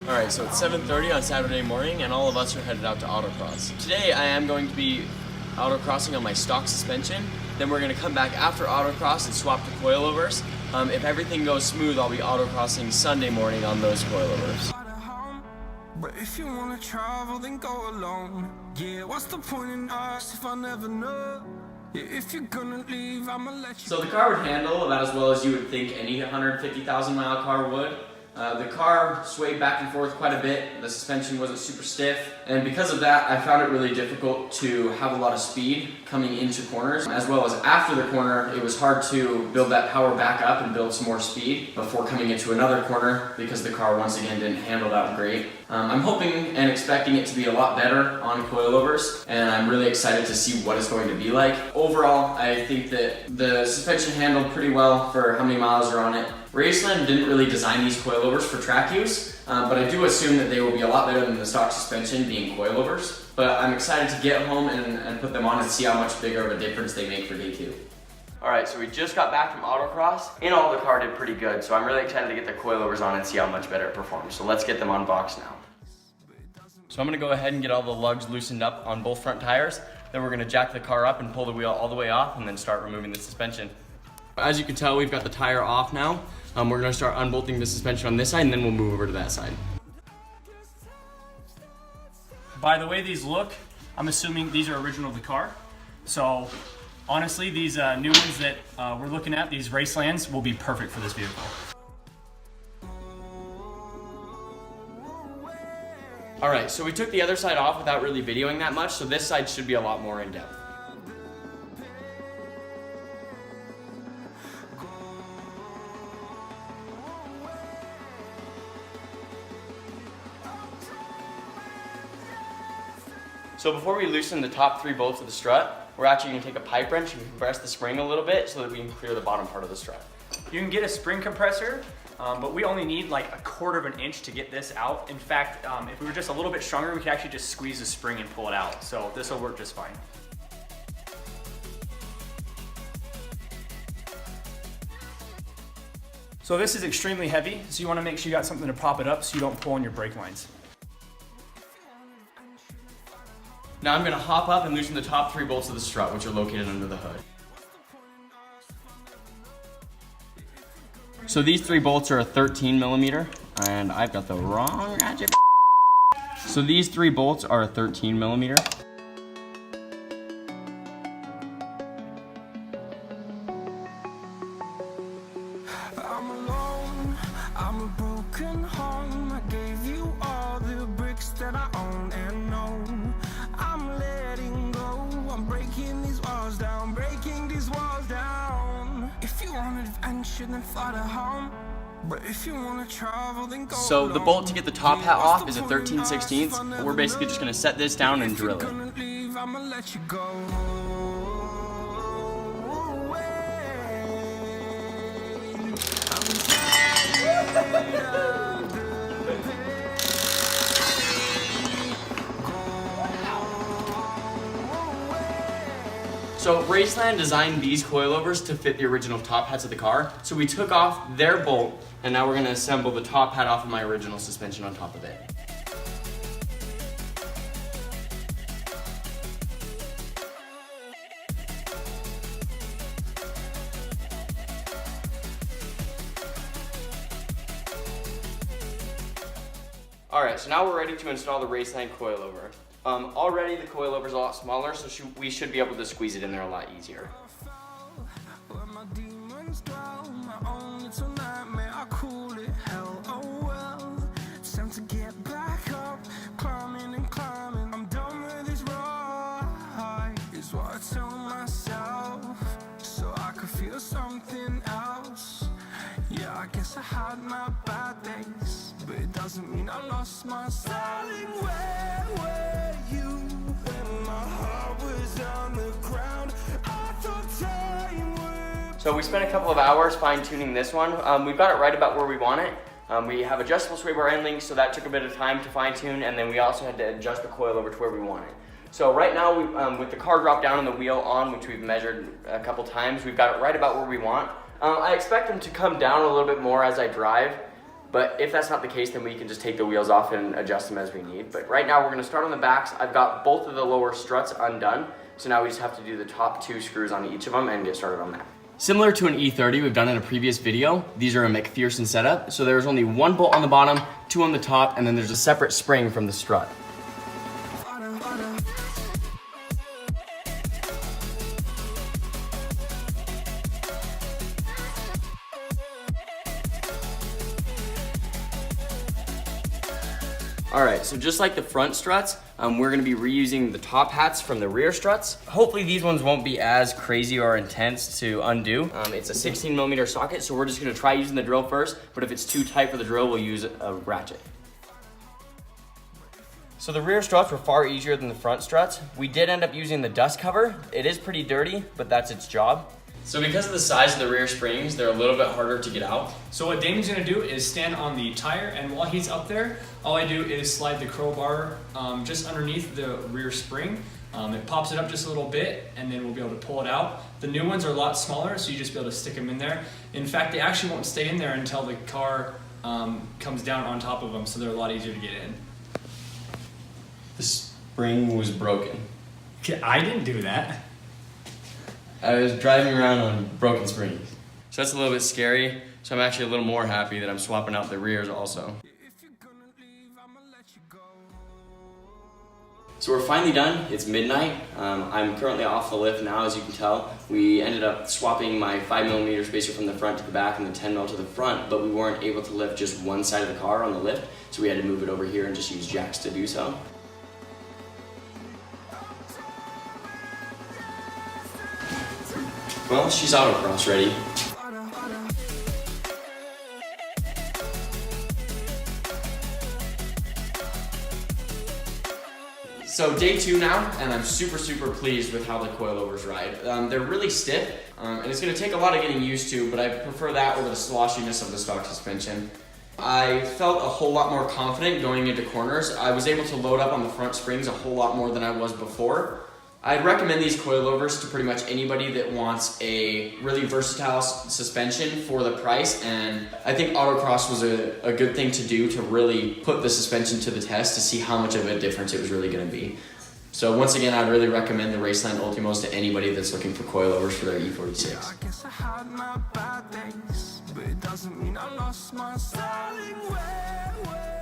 Alright, so it's 7:30 on Saturday morning and all of us are headed out to autocross. Today I am going to be autocrossing on my stock suspension. Then we're going to come back after autocross and swap to coilovers. If everything goes smooth, I'll be autocrossing Sunday morning on those coilovers. But if you wanna travel, then go alone. Yeah, what's the point in us if I never know? Yeah, if you're gonna leave, I'ma let you. So the car would handle about as well as you would think any 150,000 mile car would. The car swayed back and forth quite a bit, the suspension wasn't super stiff, and because of that I found it really difficult to have a lot of speed coming into corners, as well as after the corner it was hard to build that power back up and build some more speed before coming into another corner because the car once again didn't handle that great. I'm hoping and expecting it to be a lot better on coilovers, and I'm really excited to see what it's going to be like. Overall, I think that the suspension handled pretty well for how many miles are on it. Race Land didn't really design these coilovers for track use, but I do assume that they will be a lot better than the stock suspension being coilovers. But I'm excited to get home and put them on and see how much bigger of a difference they make for day 2. Alright, so we just got back from autocross. In all, the car did pretty good, so I'm really excited to get the coilovers on and see how much better it performs. So let's get them unboxed now. So I'm going to go ahead and get all the lugs loosened up on both front tires. Then we're going to jack the car up and pull the wheel all the way off and then start removing the suspension. As you can tell, we've got the tire off now. We're going to start unbolting the suspension on this side and then we'll move over to that side. By the way these look, I'm assuming these are original to the car. So honestly, these new ones that we're looking at, these Race Lands, will be perfect for this vehicle. Alright, so we took the other side off without really videoing that much, so this side should be a lot more in depth. So before we loosen the top 3 bolts of the strut, we're actually going to take a pipe wrench and compress the spring a little bit so that we can clear the bottom part of the strut. You can get a spring compressor, but we only need like 1/4 of an inch to get this out. In fact, if we were just a little bit stronger, we could actually just squeeze the spring and pull it out. So this will work just fine. So this is extremely heavy, so you want to make sure you got something to prop it up so you don't pull on your brake lines. Now I'm going to hop up and loosen the top 3 bolts of the strut, which are located under the hood. So these 3 bolts are a 13mm, and I've got the wrong ratchet. So these 3 bolts are a 13mm. I'm alone, I'm a broken home. I gave you all the bricks that I own and know. I'm letting go, I'm breaking these walls down, breaking these walls down. If you want adventure, then fly to home. But if you want to travel, then go. So the bolt to get the top hat off is a 13/16, but we're basically just going to set this down and drill it. I'ma let you go. So Race Land designed these coilovers to fit the original top hats of the car. So we took off their bolt, and now we're going to assemble the top hat off of my original suspension on top of it. Alright, so now we're ready to install the Race Land coilover. Already the coilover is a lot smaller, so we should be able to squeeze it in there a lot easier. Yeah, I guess I had my bad days, but it doesn't mean I lost my styling. Where were you when my heart was on the ground? I thought time would. So we spent a couple of hours fine-tuning this one. We've got it right about where we want it. We have adjustable sway bar end links, so that took a bit of time to fine-tune, and then we also had to adjust the coilover to where we want it. So right now, with the car drop down and the wheel on, which we've measured a couple times, we've got it right about where we want. I expect them to come down a little bit more as I drive, But if that's not the case, then we can just take the wheels off and adjust them as we need. But right now we're gonna start on the backs. I've got both of the lower struts undone. So now we just have to do the top 2 screws on each of them and get started on that. Similar to an E30 we've done in a previous video, these are a McPherson setup. So there's only 1 bolt on the bottom, 2 on the top, and then there's a separate spring from the strut. All right, so just like the front struts, we're gonna be reusing the top hats from the rear struts. Hopefully these ones won't be as crazy or intense to undo. It's a 16mm socket, so we're just gonna try using the drill first, but if it's too tight for the drill, we'll use a ratchet. So the rear struts were far easier than the front struts. We did end up using the dust cover. It is pretty dirty, but that's its job. So because of the size of the rear springs, they're a little bit harder to get out. So what Damon's gonna do is stand on the tire, and while he's up there, all I do is slide the crowbar just underneath the rear spring. It pops it up just a little bit, and then we'll be able to pull it out. The new ones are a lot smaller, so you just be able to stick them in there. In fact, they actually won't stay in there until the car comes down on top of them, so they're a lot easier to get in. The spring was broken. I didn't do that. I was driving around on broken springs. So that's a little bit scary. So I'm actually a little more happy that I'm swapping out the rears also. So we're finally done. It's midnight. I'm currently off the lift now, as you can tell. We ended up swapping my 5mm spacer from the front to the back and the 10mm to the front, but we weren't able to lift just one side of the car on the lift, so we had to move it over here and just use jacks to do so. Well, she's autocross ready. So day 2 now, and I'm super pleased with how the coilovers ride. They're really stiff, and it's gonna take a lot of getting used to, but I prefer that over the sloshiness of the stock suspension. I felt a whole lot more confident going into corners. I was able to load up on the front springs a whole lot more than I was before. I'd recommend these coilovers to pretty much anybody that wants a really versatile suspension for the price, and I think autocross was a good thing to do to really put the suspension to the test to see how much of a difference it was really going to be. So once again, I'd really recommend the Race Land Ultimos to anybody that's looking for coilovers for their E46. I guess I had my bad days, but it doesn't mean I lost my styling. Where